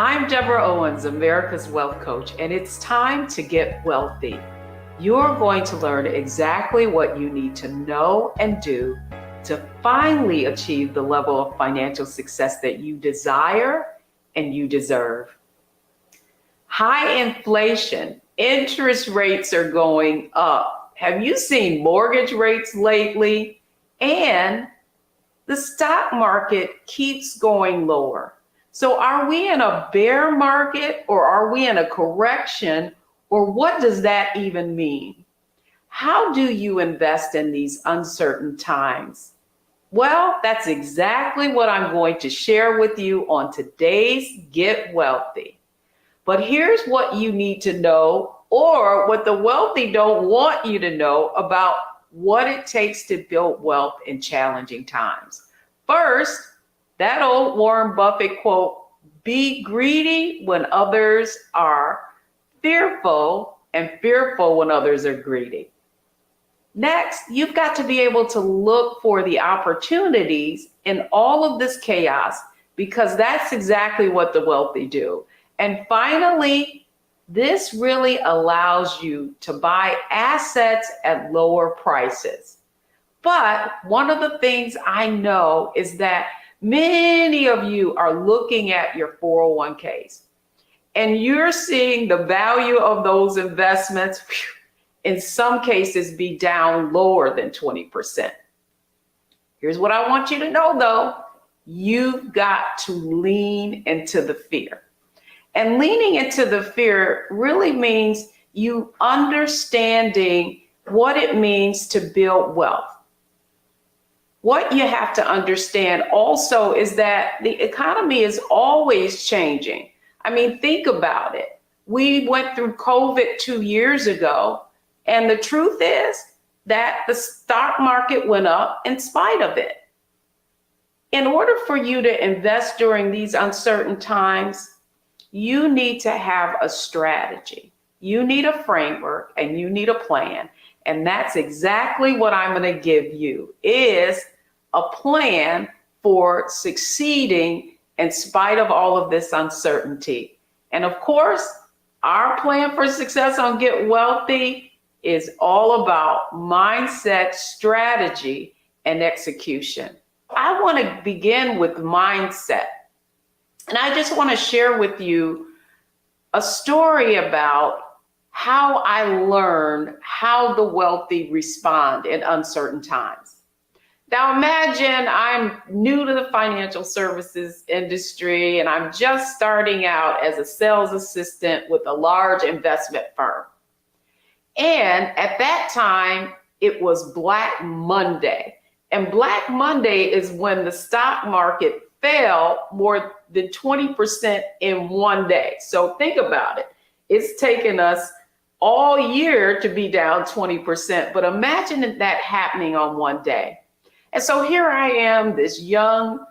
I'm Deborah Owens, America's Wealth Coach, and it's time to get wealthy. You're going to learn exactly what you need to know and do to finally achieve the level of financial success that you desire and you deserve. High inflation, interest rates are going up. Have you seen mortgage rates lately? And the stock market keeps going lower. So are we in a bear market or are we in a correction, or what does that even mean? How do you invest in these uncertain times? Well, that's exactly what I'm going to share with you on today's Get Wealthy. But here's what you need to know, or what the wealthy don't want you to know about what it takes to build wealth in challenging times. First, that old Warren Buffett quote, be greedy when others are fearful and fearful when others are greedy. Next, you've got to be able to look for the opportunities in all of this chaos, because that's exactly what the wealthy do. And finally, this really allows you to buy assets at lower prices. But one of the things I know is that many of you are looking at your 401ks and you're seeing the value of those investments, in some cases, be down lower than 20%. Here's what I want you to know, though. You've got to lean into the fear. And leaning into the fear really means you understanding what it means to build wealth. What you have to understand also is that the economy is always changing. I mean, think about it. We went through COVID 2 years ago, and the truth is that the stock market went up in spite of it. In order for you to invest during these uncertain times, you need to have a strategy. You need a framework and you need a plan. And that's exactly what I'm going to give you, is a plan for succeeding in spite of all of this uncertainty. And of course, our plan for success on Get Wealthy is all about mindset, strategy, and execution. I want to begin with mindset. And I just want to share with you a story about how I learned how the wealthy respond in uncertain times. Now imagine I'm new to the financial services industry and I'm just starting out as a sales assistant with a large investment firm. And at that time, it was Black Monday. And Black Monday is when the stock market fell more than 20% in one day. So think about it. It's taken us all year to be down 20%, but imagine that happening on one day. And so here I am, this young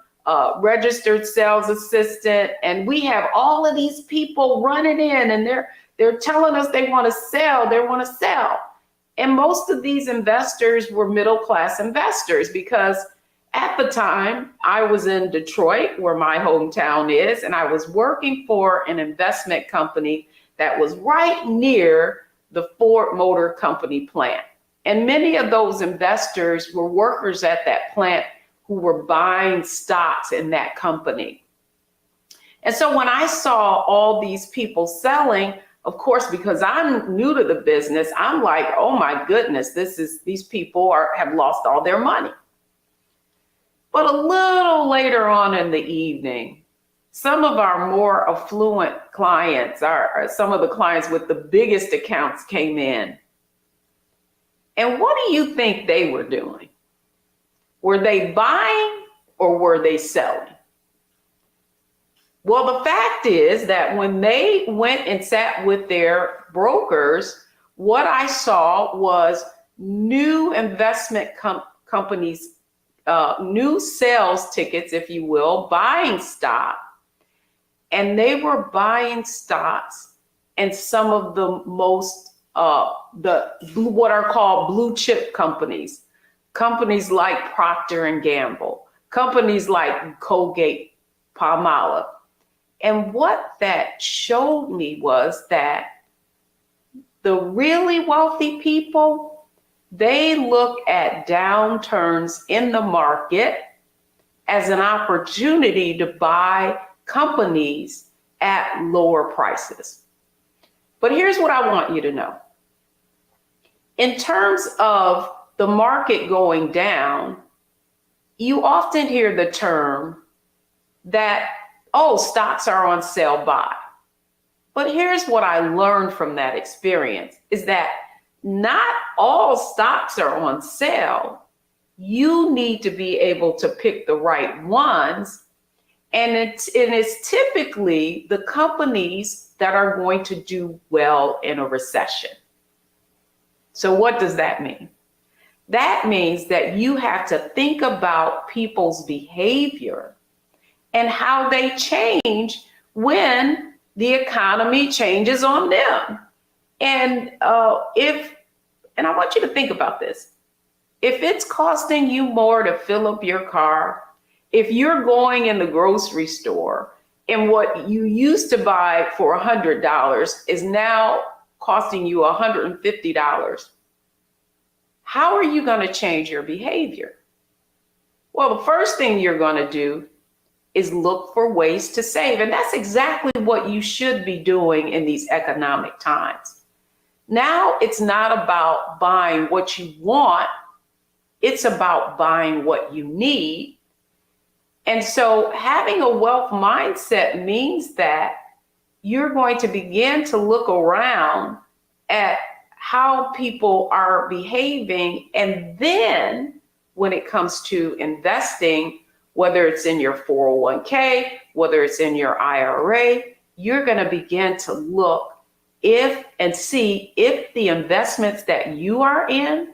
registered sales assistant, and we have all of these people running in, and they're telling us they want to sell. And most of these investors were middle-class investors, because at the time I was in Detroit, where my hometown is, and I was working for an investment company that was right near the Ford Motor Company plant. And many of those investors were workers at that plant who were buying stocks in that company. And so when I saw all these people selling, of course, because I'm new to the business, I'm like, oh my goodness, these people have lost all their money. But a little later on in the evening, some of our more affluent clients, some of the clients with the biggest accounts, came in. And what do you think they were doing? Were they buying or were they selling? Well, the fact is that when they went and sat with their brokers, what I saw was new investment companies, new sales tickets, if you will, buying stock. And they were buying stocks in some of the most, what are called blue chip companies like Procter & Gamble, companies like Colgate, Palmolive. And what that showed me was that the really wealthy people, they look at downturns in the market as an opportunity to buy companies at lower prices. But here's what I want you to know. In terms of the market going down, you often hear the term that, oh, stocks are on sale, buy. But here's what I learned from that experience is that not all stocks are on sale. You need to be able to pick the right ones. And it's typically the companies that are going to do well in a recession. So what does that mean? That means that you have to think about people's behavior and how they change when the economy changes on them. And and I want you to think about this. If it's costing you more to fill up your car, if you're going in the grocery store and what you used to buy for $100 is now costing you $150, how are you going to change your behavior? Well, the first thing you're going to do is look for ways to save. And that's exactly what you should be doing in these economic times. Now, it's not about buying what you want. It's about buying what you need. And so having a wealth mindset means that you're going to begin to look around at how people are behaving. And then when it comes to investing, whether it's in your 401k, whether it's in your IRA, you're going to begin to look and see if the investments that you are in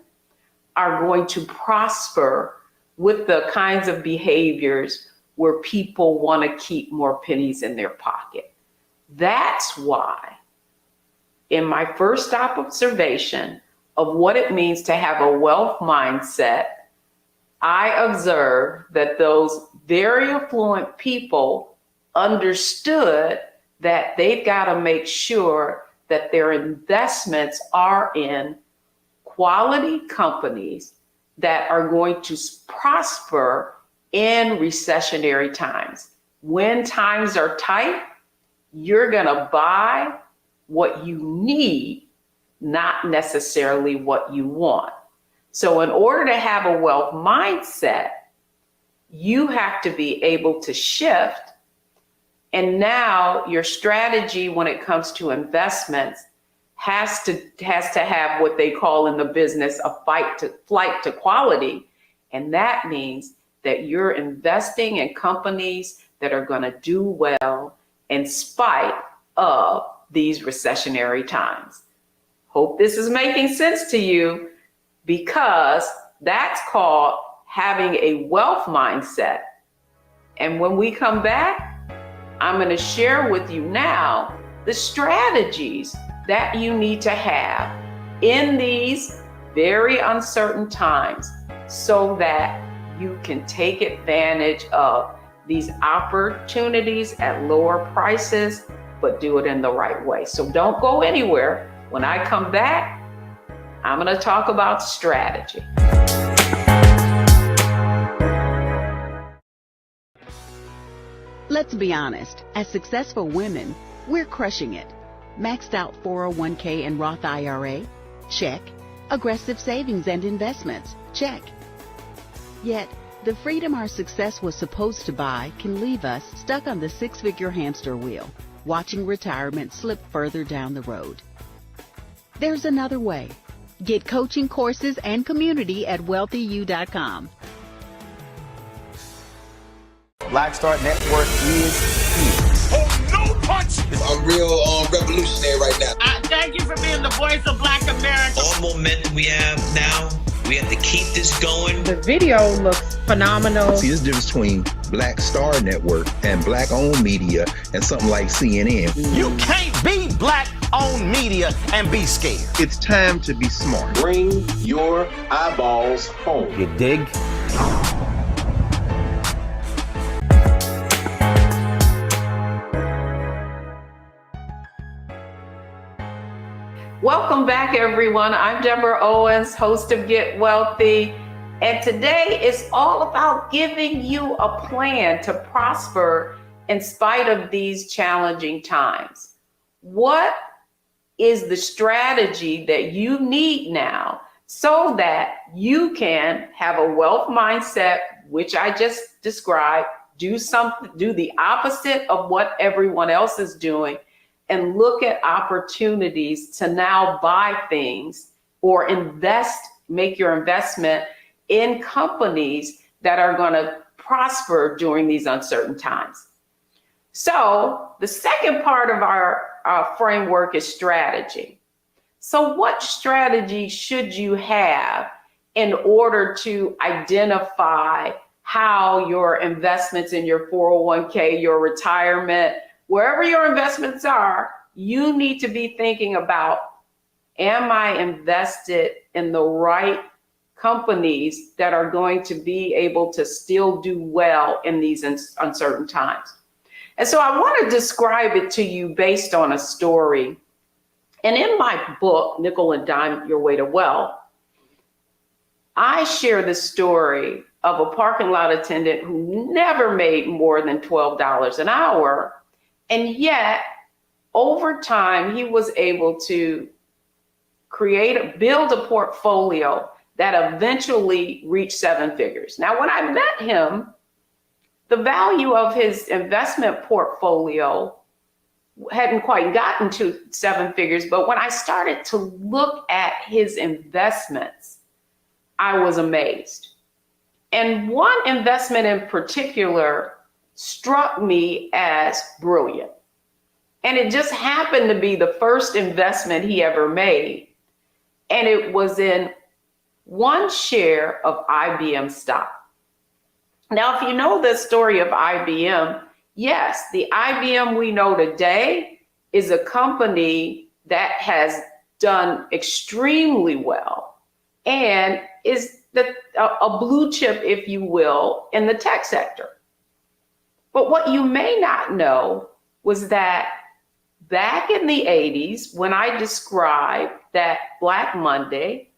are going to prosper with the kinds of behaviors where people want to keep more pennies in their pocket. That's why in my first observation of what it means to have a wealth mindset, I observed that those very affluent people understood that they've got to make sure that their investments are in quality companies that are going to prosper in recessionary times. When times are tight, you're going to buy what you need, not necessarily what you want. So in order to have a wealth mindset, you have to be able to shift. And now your strategy when it comes to investments has to have what they call in the business a flight to quality. And that means that you're investing in companies that are going to do well in spite of these recessionary times. Hope this is making sense to you, because that's called having a wealth mindset. And when we come back, I'm going to share with you now the strategies that you need to have in these very uncertain times so that you can take advantage of these opportunities at lower prices, but do it in the right way. So don't go anywhere. When I come back, I'm going to talk about strategy. Let's be honest, as successful women, we're crushing it. Maxed out 401k and Roth IRA? Check. Aggressive savings and investments? Check. Yet, the freedom our success was supposed to buy can leave us stuck on the six-figure hamster wheel, watching retirement slip further down the road. There's another way. Get coaching courses and community at wealthyu.com. Black Star Network is here. Oh, no punch! I'm real revolutionary right now. Thank you for being the voice of Black America. All momentum we have now, we have to keep this going. The video looks phenomenal. See, there's a difference between Black Star Network and black-owned media and something like CNN. You can't be black-owned media and be scared. It's time to be smart. Bring your eyeballs home. You dig? Welcome back, everyone. I'm Deborah Owens, host of Get Wealthy. And today is all about giving you a plan to prosper in spite of these challenging times. What is the strategy that you need now so that you can have a wealth mindset, which I just described, do the opposite of what everyone else is doing, and look at opportunities to now buy things or make your investment in companies that are going to prosper during these uncertain times. So the second part of our framework is strategy. So what strategy should you have in order to identify how your investments in your 401k, your retirement, wherever your investments are, you need to be thinking about, am I invested in the right companies that are going to be able to still do well in these uncertain times? And so I want to describe it to you based on a story. And in my book, Nickel and Dime Your Way to Wealth, I share the story of a parking lot attendant who never made more than $12 an hour. And yet, over time, he was able to build a portfolio that eventually reached 7 figures. Now, when I met him, the value of his investment portfolio hadn't quite gotten to 7 figures, but when I started to look at his investments, I was amazed. And one investment in particular struck me as brilliant. And it just happened to be the first investment he ever made. And it was in one share of IBM stock. Now, if you know the story of IBM, yes, the IBM we know today is a company that has done extremely well and is a blue chip, if you will, in the tech sector. But what you may not know was that back in the 80s, when I described that Black Monday,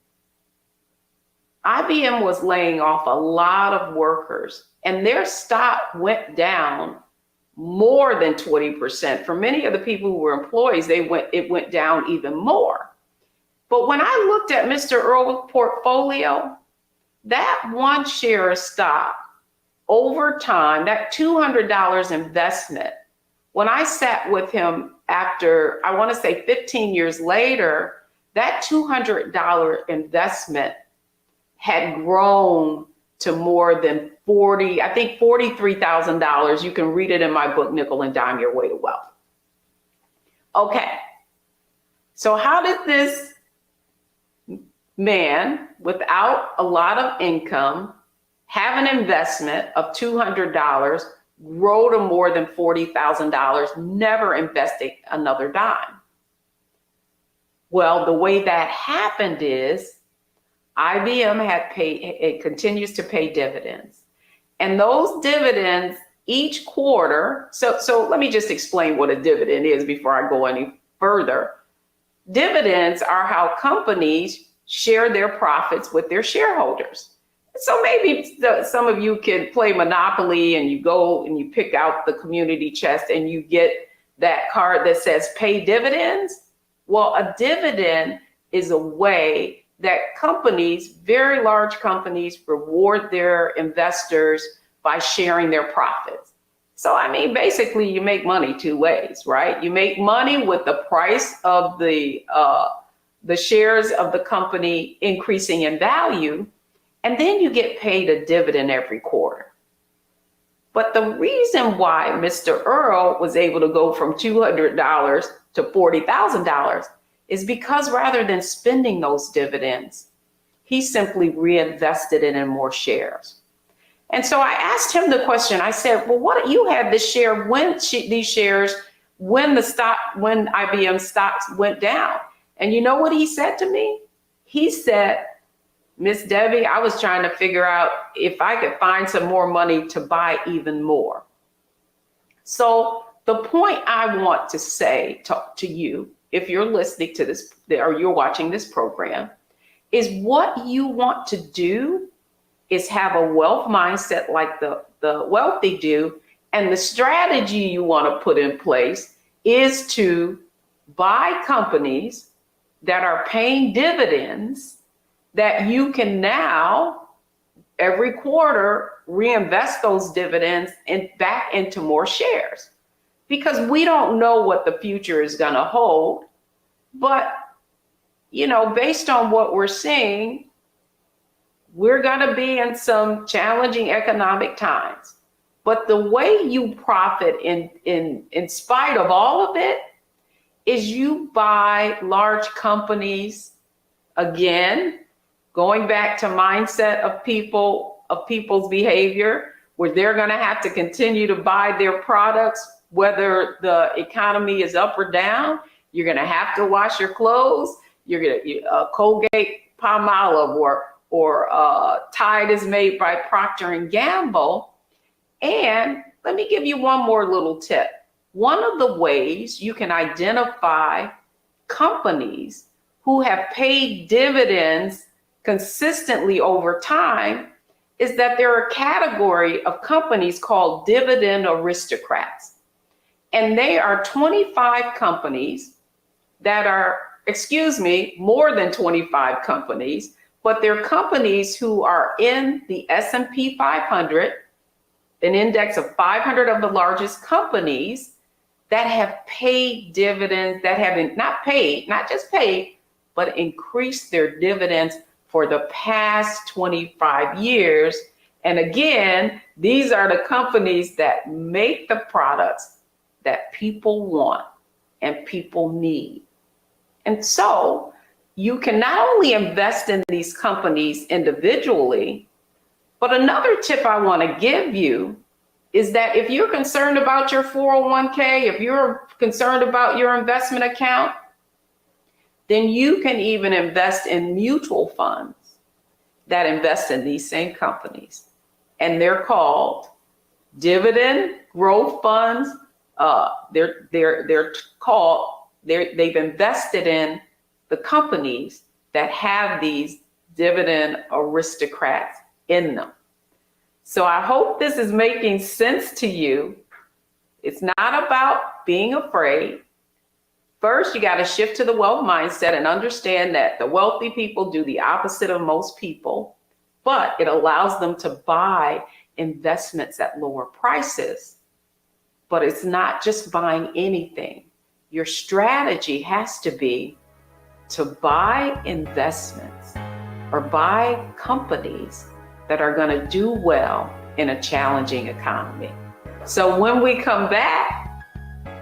IBM was laying off a lot of workers and their stock went down more than 20%. For many of the people who were employees, it went down even more. But when I looked at Mr. Earl's portfolio, that one share of stock over time, that $200 investment, when I sat with him after, I want to say 15 years later, that $200 investment had grown to more than $43,000. You can read it in my book, Nickel and Dime Your Way to Wealth. Okay, so how did this man without a lot of income have an investment of $200, grow to more than $40,000, never investing another dime? Well, the way that happened is IBM it continues to pay dividends. And those dividends each quarter, so let me just explain what a dividend is before I go any further. Dividends are how companies share their profits with their shareholders. So maybe some of you can play Monopoly and you go and you pick out the community chest and you get that card that says pay dividends. Well, a dividend is a way that companies, very large companies, reward their investors by sharing their profits. So, I mean, basically you make money two ways, right? You make money with the price of the shares of the company increasing in value, and then you get paid a dividend every quarter. But the reason why Mr. Earl was able to go from $200 to $40,000 is because rather than spending those dividends, he simply reinvested it in more shares. And so I asked him the question. I said, well, what you had this share when IBM stocks went down? And you know what he said to me? He said, Miss Debbie, I was trying to figure out if I could find some more money to buy even more. So the point I want to say to you if you're listening to this or you're watching this program, is what you want to do is have a wealth mindset like the wealthy do. And the strategy you want to put in place is to buy companies that are paying dividends that you can now every quarter reinvest those dividends back into more shares. Because we don't know what the future is going to hold. But, based on what we're seeing, we're going to be in some challenging economic times. But the way you profit in spite of all of it is you buy large companies, again, going back to mindset of people's behavior, where they're going to have to continue to buy their products, whether the economy is up or down. You're going to have to wash your clothes. You're going to Colgate Palmolive or Tide is made by Procter and Gamble. And let me give you one more little tip. One of the ways you can identify companies who have paid dividends consistently over time is that there are a category of companies called dividend aristocrats. And they are 25 companies that are, more than 25 companies, but they're companies who are in the S&P 500, an index of 500 of the largest companies that have paid dividends, that have not just paid, but increased their dividends for the past 25 years. And again, these are the companies that make the products that people want and people need. And so you can not only invest in these companies individually, but another tip I want to give you is that if you're concerned about your 401k, if you're concerned about your investment account, then you can even invest in mutual funds that invest in these same companies. And they're called dividend growth funds. They've invested in the companies that have these dividend aristocrats in them. So I hope this is making sense to you. It's not about being afraid. First, you got to shift to the wealth mindset and understand that the wealthy people do the opposite of most people, but it allows them to buy investments at lower prices. But it's not just buying anything. Your strategy has to be to buy investments or buy companies that are going to do well in a challenging economy. So when we come back,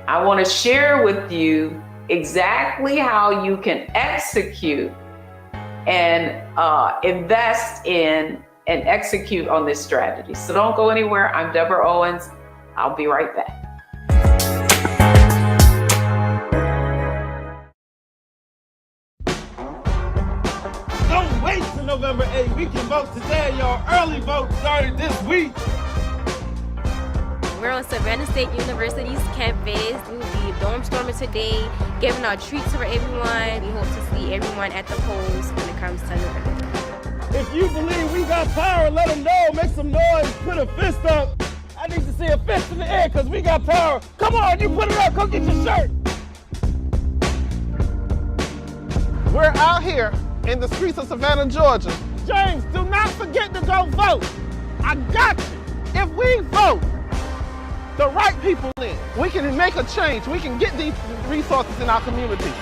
I want to share with you exactly how you can execute and invest in and execute on this strategy. So don't go anywhere. I'm Deborah Owens. I'll be right back. Don't wait till November 8th. We can vote today, y'all. Early vote started this week. We're on Savannah State University's campus. We will be dorm storming today, giving out treats for everyone. We hope to see everyone at the polls when it comes to November. If you believe we got power, let them know. Make some noise. Put a fist up. I need to see a fist in the air because we got power. Come on, you put it up. Come get your shirt. We're out here in the streets of Savannah, Georgia. James, do not forget to go vote. I got you. If we vote the right people in, we can make a change. We can get these resources in our community.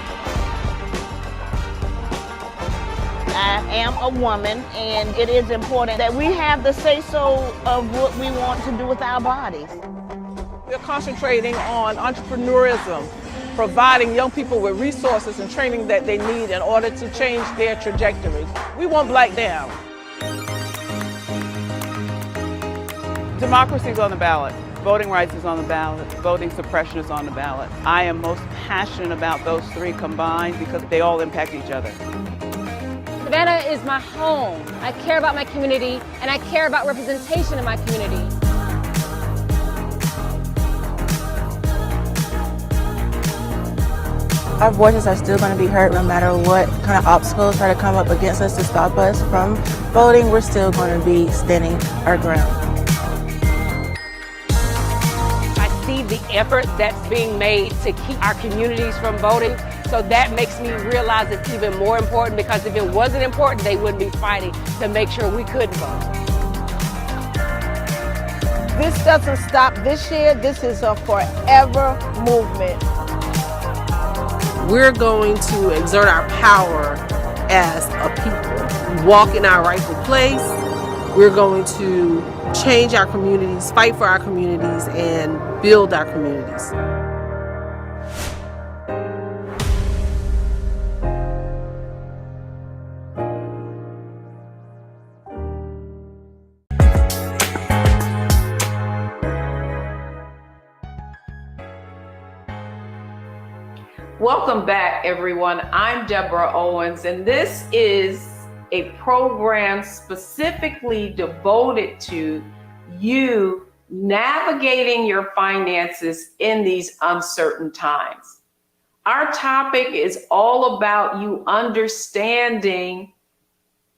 I am a woman, and it is important that we have the say-so of what we want to do with our bodies. We're concentrating on entrepreneurism, providing young people with resources and training that they need in order to change their trajectories. We want Black down. Democracy is on the ballot. Voting rights is on the ballot. Voting suppression is on the ballot. I am most passionate about those three combined because they all impact each other. Savannah is my home. I care about my community, and I care about representation in my community. Our voices are still going to be heard no matter what kind of obstacles try to come up against us to stop us from voting. We're still going to be standing our ground. I see the effort that's being made to keep our communities from voting. So that makes me realize it's even more important, because if it wasn't important, they wouldn't be fighting to make sure we could vote. This doesn't stop this year. This is a forever movement. We're going to exert our power as a people. Walk in our rightful place. We're going to change our communities, fight for our communities, and build our communities. Welcome back, everyone. I'm Deborah Owens, and this is a program specifically devoted to you navigating your finances in these uncertain times. Our topic is all about you understanding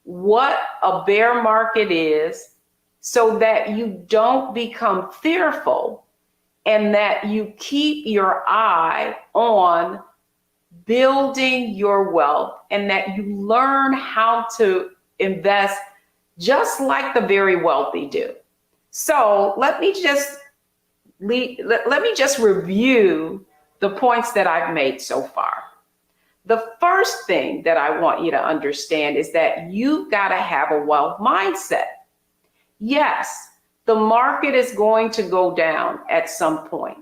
what a bear market is so that you don't become fearful and that you keep your eye on building your wealth and that you learn how to invest just like the very wealthy do. So let me just review the points that I've made so far. The first thing that I want you to understand is that you've got to have a wealth mindset. Yes, the market is going to go down at some point.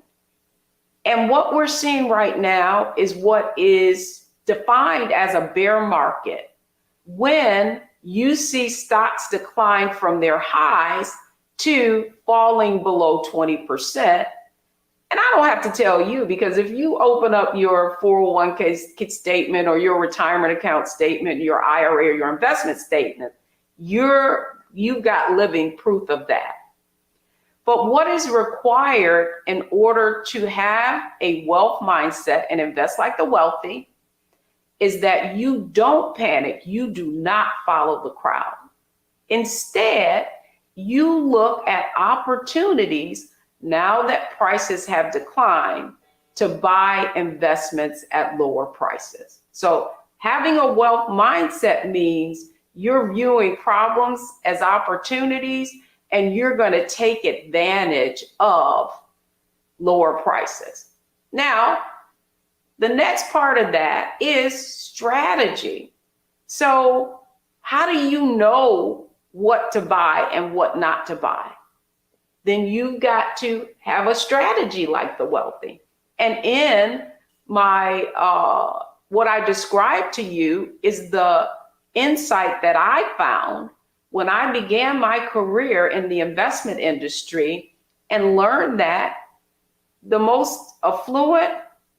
And what we're seeing right now is what is defined as a bear market. When you see stocks decline from their highs to falling below 20%. And I don't have to tell you, because if you open up your 401k statement or your retirement account statement, your IRA or your investment statement, you've got living proof of that. But what is required in order to have a wealth mindset and invest like the wealthy is that you don't panic. You do not follow the crowd. Instead, you look at opportunities now that prices have declined to buy investments at lower prices. So having a wealth mindset means you're viewing problems as opportunities and you're going to take advantage of lower prices. Now, the next part of that is strategy. So how do you know what to buy and what not to buy? Then you've got to have a strategy like the wealthy. And in my, what I described to you is the insight that I found when I began my career in the investment industry and learned that the most affluent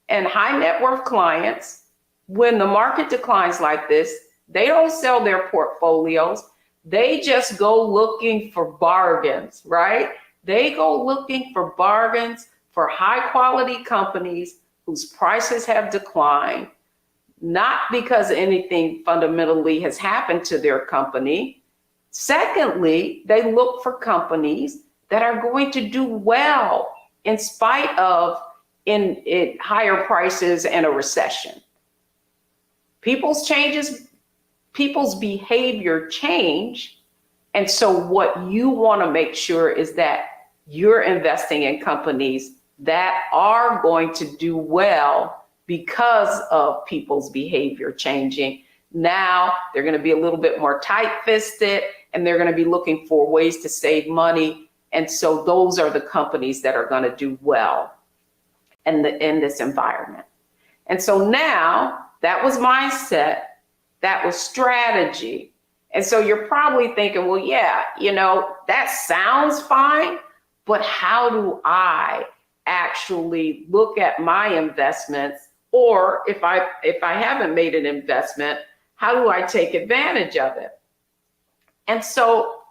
and high net worth clients, when the market declines like this, they don't sell their portfolios. They just go looking for bargains, right? They go looking for bargains for high quality companies whose prices have declined, not because anything fundamentally has happened to their company. Secondly, they look for companies that are going to do well in spite of in higher prices and a recession. People's behavior change. And so what you want to make sure is that you're investing in companies that are going to do well because of people's behavior changing. Now they're going to be a little bit more tight-fisted and they're going to be looking for ways to save money. And so those are the companies that are going to do well in this environment. And so now that was mindset, that was strategy. And so you're probably thinking, well, yeah, that sounds fine, but how do I actually look at my investments? Or if I haven't made an investment, how do I take advantage of it? And so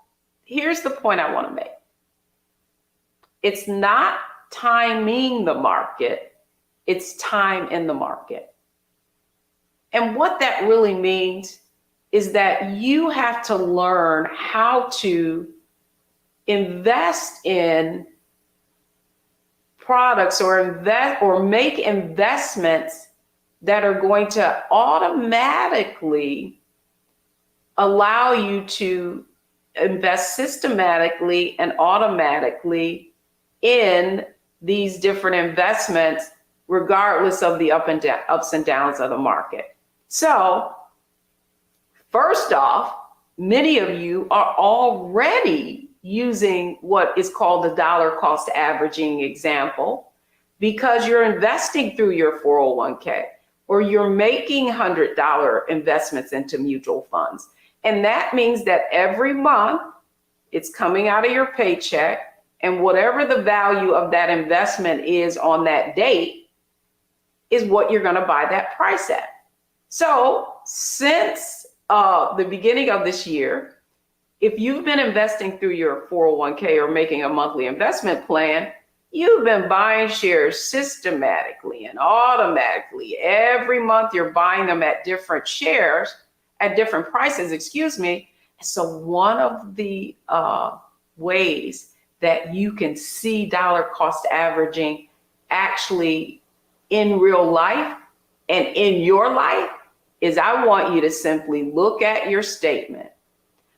here's the point I want to make. It's not timing the market, it's time in the market. And what that really means is that you have to learn how to invest in products or make investments that are going to automatically allow you to invest systematically and automatically in these different investments, regardless of the ups and downs of the market. So, first off, many of you are already using what is called the dollar cost averaging example because you're investing through your 401k or you're making $100 investments into mutual funds. And that means that every month it's coming out of your paycheck, and whatever the value of that investment is on that date is what you're going to buy that price at. So since the beginning of this year, if you've been investing through your 401k or making a monthly investment plan, you've been buying shares systematically and automatically. Every month you're buying them at different prices, So one of the ways that you can see dollar cost averaging actually in real life and in your life is I want you to simply look at your statement.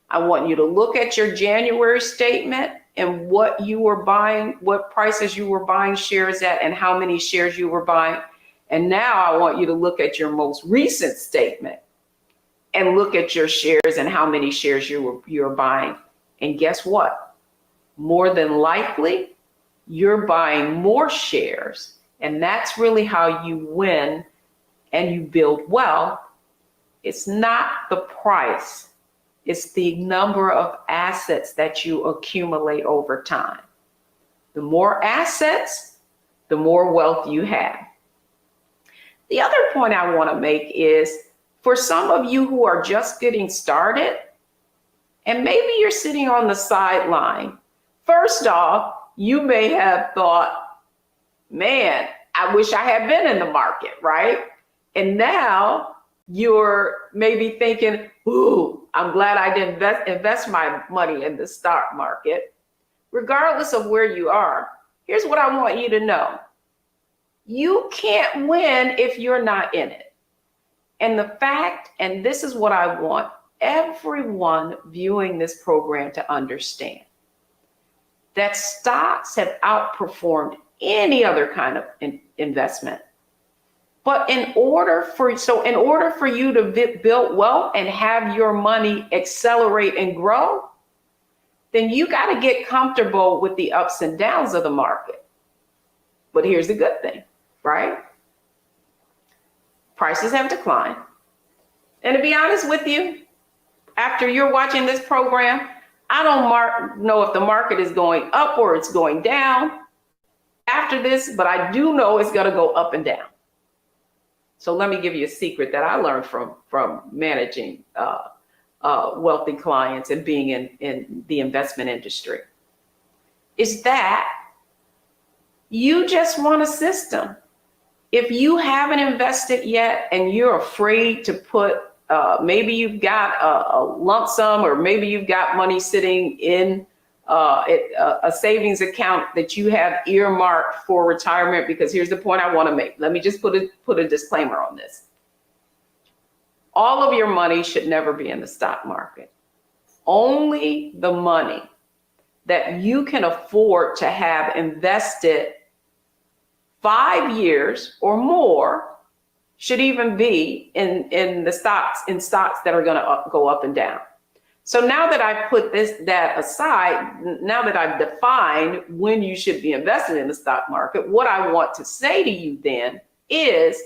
I want you to look at your January statement and what you were buying, what prices you were buying shares at and how many shares you were buying. And now I want you to look at your most recent statement and look at your shares and how many shares you're buying. And guess what? More than likely, you're buying more shares. And that's really how you win and you build wealth. It's not the price. It's the number of assets that you accumulate over time. The more assets, the more wealth you have. The other point I want to make is for some of you who are just getting started, and maybe you're sitting on the sideline. First off, you may have thought, man, I wish I had been in the market, right? And now you're maybe thinking, ooh, I'm glad I didn't invest my money in the stock market. Regardless of where you are, here's what I want you to know. You can't win if you're not in it. And the fact, and this is what I want everyone viewing this program to understand, that stocks have outperformed any other kind of investment. But in order for you to build wealth and have your money accelerate and grow, then you got to get comfortable with the ups and downs of the market. But here's the good thing, right? Prices have declined. And to be honest with you, after you're watching this program, I don't know if the market is going up or it's going down after this, but I do know it's going to go up and down. So let me give you a secret that I learned from managing wealthy clients and being in the investment industry, is that you just want a system. If you haven't invested yet and you're afraid to put, maybe you've got a lump sum or maybe you've got money sitting in a savings account that you have earmarked for retirement, because here's the point I want to make. Let me just put a disclaimer on this. All of your money should never be in the stock market. Only the money that you can afford to have invested 5 years or more should even be in stocks that are going to go up and down. So now that I've put that aside, now that I've defined when you should be invested in the stock market, what I want to say to you then is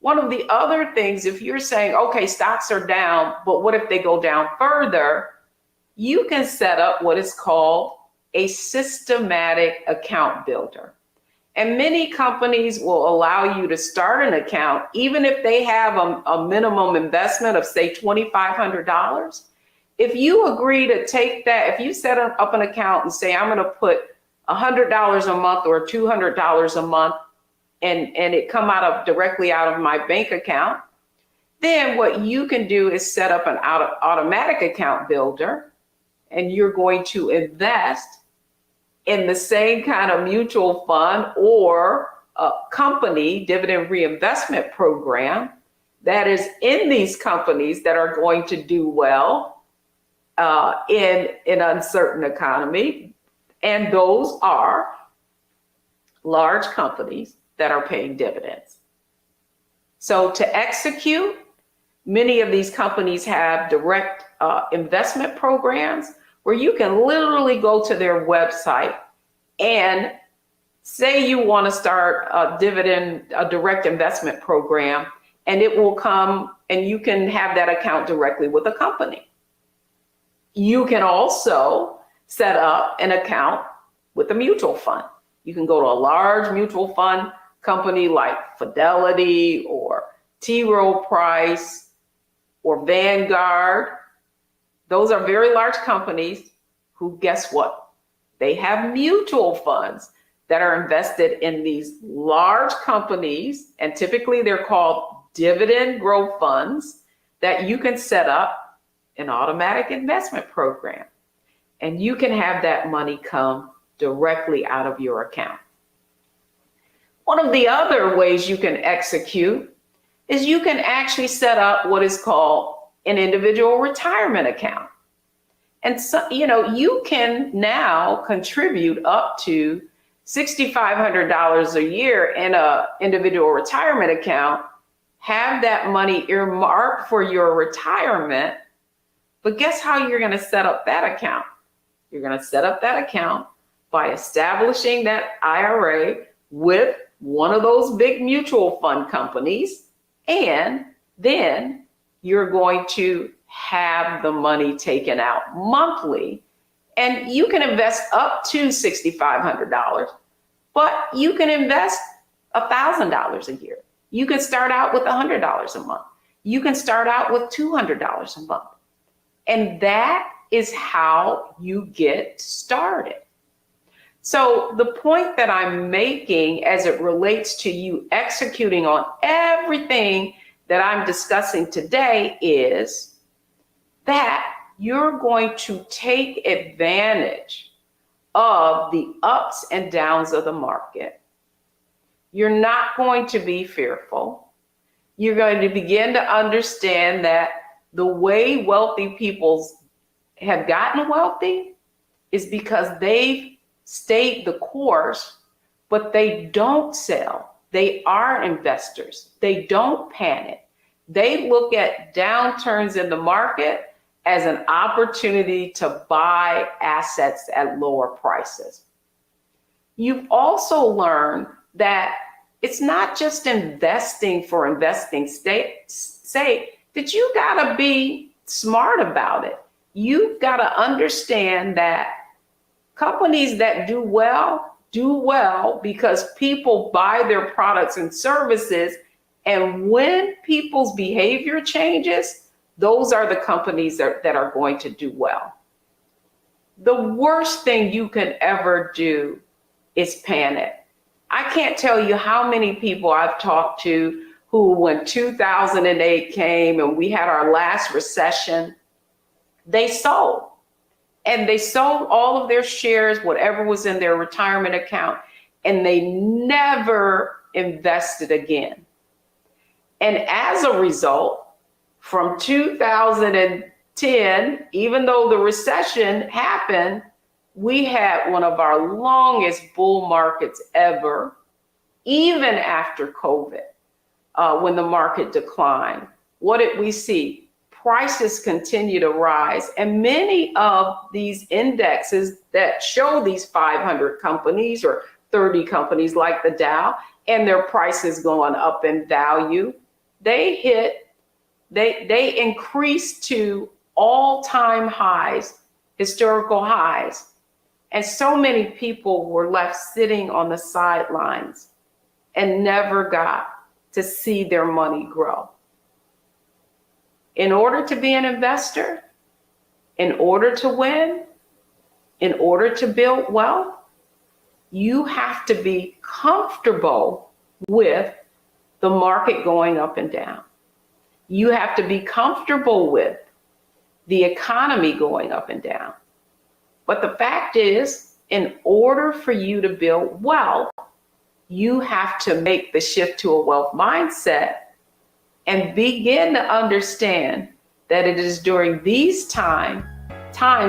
one of the other things, if you're saying, okay, stocks are down, but what if they go down further? You can set up what is called a systematic account builder. And many companies will allow you to start an account, even if they have a minimum investment of, say, $2,500. If you agree to take that, if you set up an account and say, I'm going to put $100 a month or $200 a month, and it come directly out of my bank account, Then what you can do is set up an automatic account builder, and you're going to invest in the same kind of mutual fund or a company dividend reinvestment program that is in these companies that are going to do well in an uncertain economy. And those are large companies that are paying dividends. So to execute, many of these companies have direct investment programs where you can literally go to their website and say you want to start a direct investment program, and it will come and you can have that account directly with a company. You can also set up an account with a mutual fund. You can go to a large mutual fund company like Fidelity or T. Rowe Price or Vanguard. Those are very large companies who, guess what? They have mutual funds that are invested in these large companies, and typically they're called dividend growth funds, that you can set up an automatic investment program. And you can have that money come directly out of your account. One of the other ways you can execute is you can actually set up what is called an individual retirement account. And so, you can now contribute up to $6,500 a year in an individual retirement account, have that money earmarked for your retirement. But guess how you're going to set up that account? You're going to set up that account by establishing that IRA with one of those big mutual fund companies, and then you're going to have the money taken out monthly, and you can invest up to $6,500, but you can invest $1,000 a year. You can start out with $100 a month. You can start out with $200 a month. And that is how you get started. So the point that I'm making as it relates to you executing on everything that I'm discussing today is that you're going to take advantage of the ups and downs of the market. You're not going to be fearful. You're going to begin to understand that the way wealthy people have gotten wealthy is because they've stayed the course, but they don't sell. They are investors. They don't panic. They look at downturns in the market as an opportunity to buy assets at lower prices. You've also learned that it's not just investing for investing's sake, that you gotta be smart about it. You've gotta understand that companies that do well because people buy their products and services, and when people's behavior changes, those are the companies that are going to do well. The worst thing you can ever do is panic. I can't tell you how many people I've talked to who, when 2008 came and we had our last recession, they sold. And they sold all of their shares, whatever was in their retirement account, and they never invested again. And as a result, from 2010, even though the recession happened, we had one of our longest bull markets ever, even after COVID, when the market declined. What did we see? Prices continue to rise, and many of these indexes that show these 500 companies or 30 companies like the Dow, and their prices going up in value, they increased to all-time highs, historical highs. And so many people were left sitting on the sidelines and never got to see their money grow. In order to be an investor, in order to win, in order to build wealth, you have to be comfortable with the market going up and down. You have to be comfortable with the economy going up and down. But the fact is, in order for you to build wealth, you have to make the shift to a wealth mindset and begin to understand that it is during these times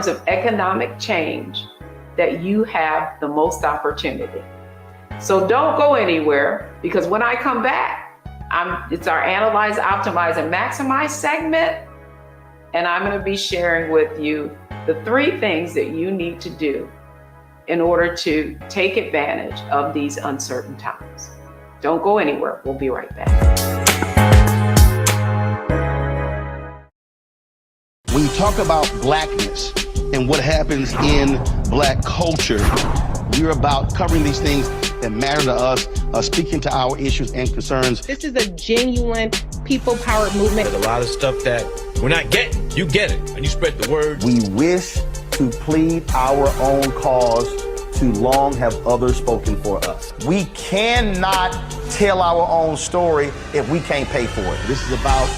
of economic change that you have the most opportunity. So don't go anywhere, because when I come back, it's our Analyze, Optimize, and Maximize segment, and I'm going to be sharing with you the 3 things that you need to do in order to take advantage of these uncertain times. Don't go anywhere. We'll be right back. When you talk about blackness and what happens in black culture, we're about covering these things that matter to us, speaking to our issues and concerns. This is a genuine people-powered movement. There's a lot of stuff that we're not getting. You get it, and you spread the word. We wish to plead our own cause. Too long have others spoken for us. We cannot tell our own story if we can't pay for it. This is about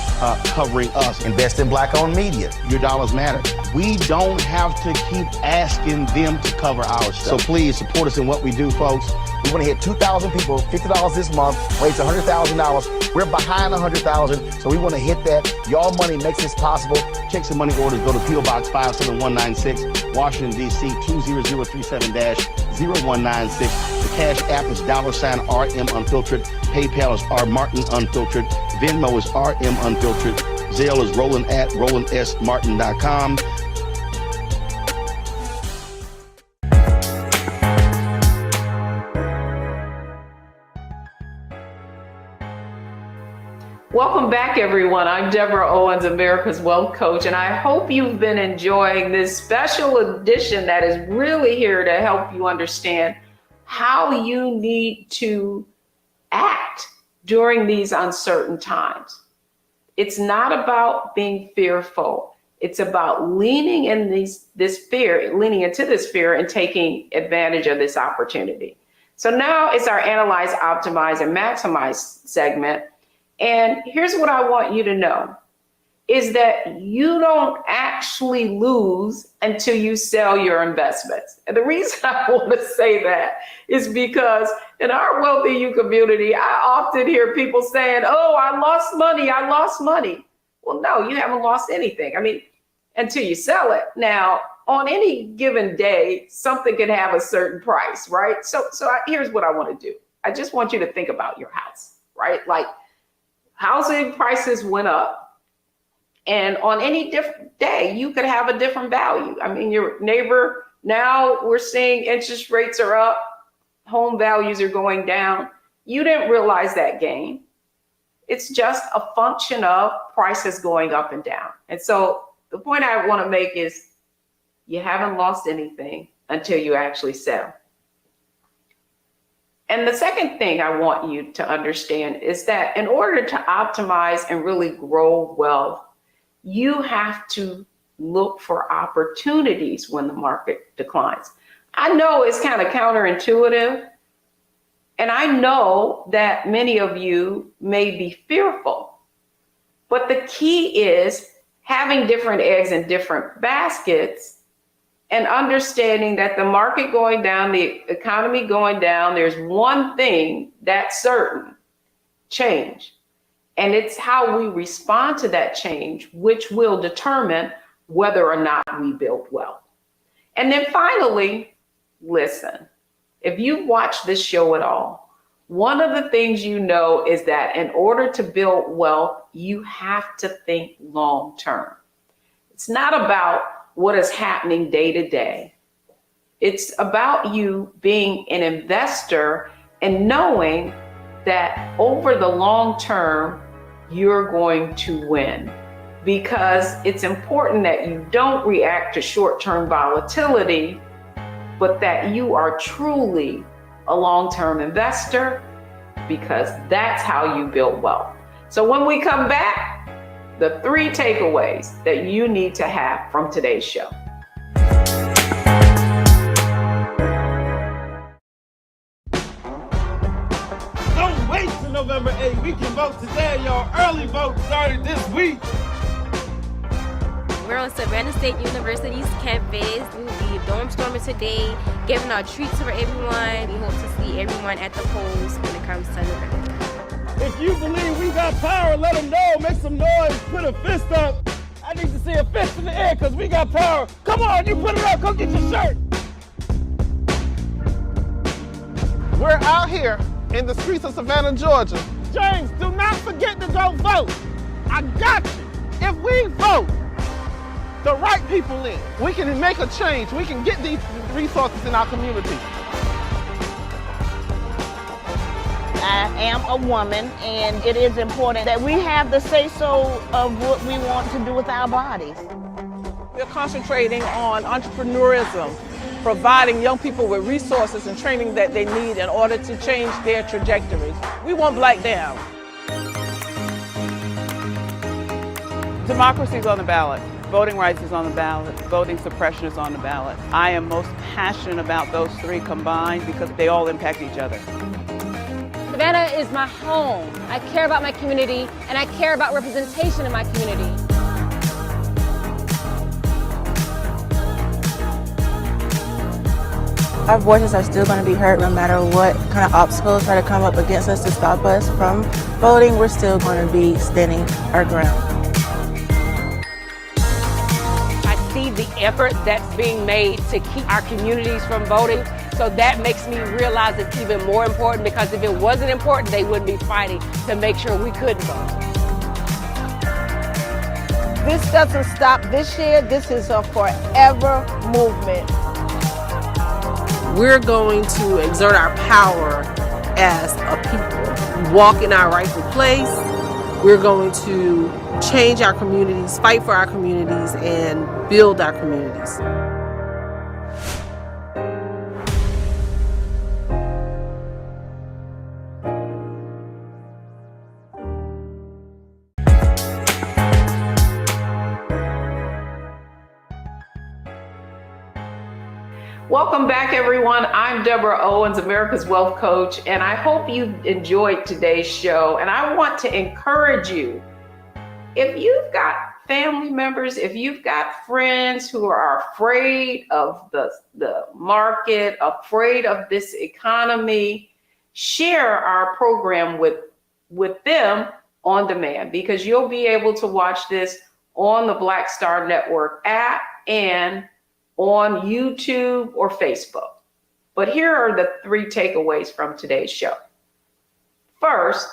covering us. Invest in black-owned media. Your dollars matter. We don't have to keep asking them to cover our stuff. So please support us in what we do, folks. We want to hit 2,000 people, $50 this month, raise $100,000. We're behind 100,000, so we want to hit that. Y'all money makes this possible. Checks and money orders go to P.O. Box 57196, Washington, D.C. 20037-0196. The Cash App is $RM Unfiltered. PayPal is R Martin Unfiltered. Venmo is RM Unfiltered. Zelle is Roland at RolandSMartin.com. Welcome back, everyone. I'm Deborah Owens, America's Wealth Coach, and I hope you've been enjoying this special edition that is really here to help you understand how you need to act during these uncertain times. It's not about being fearful. It's about leaning into this fear and taking advantage of this opportunity. So now it's our Analyze, Optimize, and Maximize segment. And here's what I want you to know is that you don't actually lose until you sell your investments. And the reason I want to say that is because in our Wealthy You community, I often hear people saying, oh, I lost money. Well, no, you haven't lost anything. I mean, until you sell it. Now, on any given day, something can have a certain price, right? So here's what I want to do. I just want you to think about your house, right? Like, housing prices went up, and on any different day, you could have a different value. I mean, your neighbor, now we're seeing interest rates are up, home values are going down. You didn't realize that gain. It's just a function of prices going up and down. And so the point I want to make is you haven't lost anything until you actually sell. And the second thing I want you to understand is that in order to optimize and really grow wealth, you have to look for opportunities when the market declines. I know it's kind of counterintuitive, and I know that many of you may be fearful, but the key is having different eggs in different baskets and understanding that the market going down, the economy going down, there's one thing that's certain: change. And it's how we respond to that change, which will determine whether or not we build wealth. And then finally, listen, if you've watched this show at all, one of the things you know is that in order to build wealth, you have to think long term. It's not about what is happening day to day. It's about you being an investor and knowing that over the long term, you're going to win, because it's important that you don't react to short-term volatility, but that you are truly a long-term investor, because that's how you build wealth. So when we come back, the 3 takeaways that you need to have from today's show. Don't wait till November 8th. We can vote vote today, y'all. Early vote started this week. We're on Savannah State University's campus. We will be dorm storming today, giving out treats for everyone. We hope to see everyone at the polls when it comes to November. If you believe we got power, let them know. Make some noise. Put a fist up. I need to see a fist in the air because we got power. Come on, you put it up. Come get your shirt. We're out here in the streets of Savannah, Georgia. James, do not forget to go vote. I got you. If we vote the right people in, we can make a change. We can get these resources in our community. I am a woman, and it is important that we have the say-so of what we want to do with our bodies. We're concentrating on entrepreneurism, providing young people with resources and training that they need in order to change their trajectories. We want Black down. Democracy is on the ballot. Voting rights is on the ballot. Voting suppression is on the ballot. I am most passionate about those three combined because they all impact each other. Savannah is my home. I care about my community, and I care about representation in my community. Our voices are still going to be heard no matter what kind of obstacles try to come up against us to stop us from voting. We're still going to be standing our ground. I see the effort that's being made to keep our communities from voting. So that makes me realize it's even more important, because if it wasn't important, they wouldn't be fighting to make sure we couldn't vote. This doesn't stop this year. This is a forever movement. We're going to exert our power as a people, walk in our rightful place. We're going to change our communities, fight for our communities, and build our communities. Welcome back, everyone. I'm Deborah Owens, America's Wealth Coach, and I hope you enjoyed today's show. And I want to encourage you, if you've got family members, if you've got friends who are afraid of the market, afraid of this economy, share our program with them on demand, because you'll be able to watch this on the Black Star Network app and on YouTube or Facebook. But here are the 3 takeaways from today's show. First,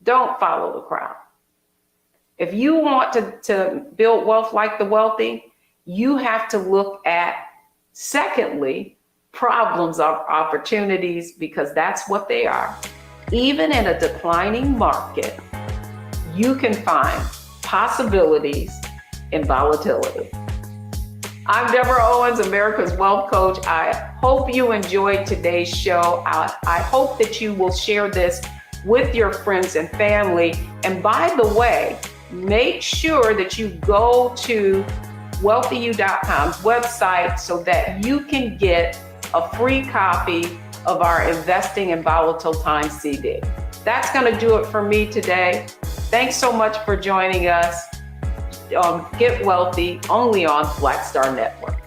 don't follow the crowd. If you want to build wealth like the wealthy, you have to look at, secondly, problems of opportunities, because that's what they are. Even in a declining market, you can find possibilities in volatility. I'm Deborah Owens, America's Wealth Coach. I hope you enjoyed today's show. I hope that you will share this with your friends and family. And by the way, make sure that you go to wealthyu.com's website so that you can get a free copy of our Investing in Volatile Times CD. That's going to do it for me today. Thanks so much for joining us. Get Wealthy, only on Black Star Network.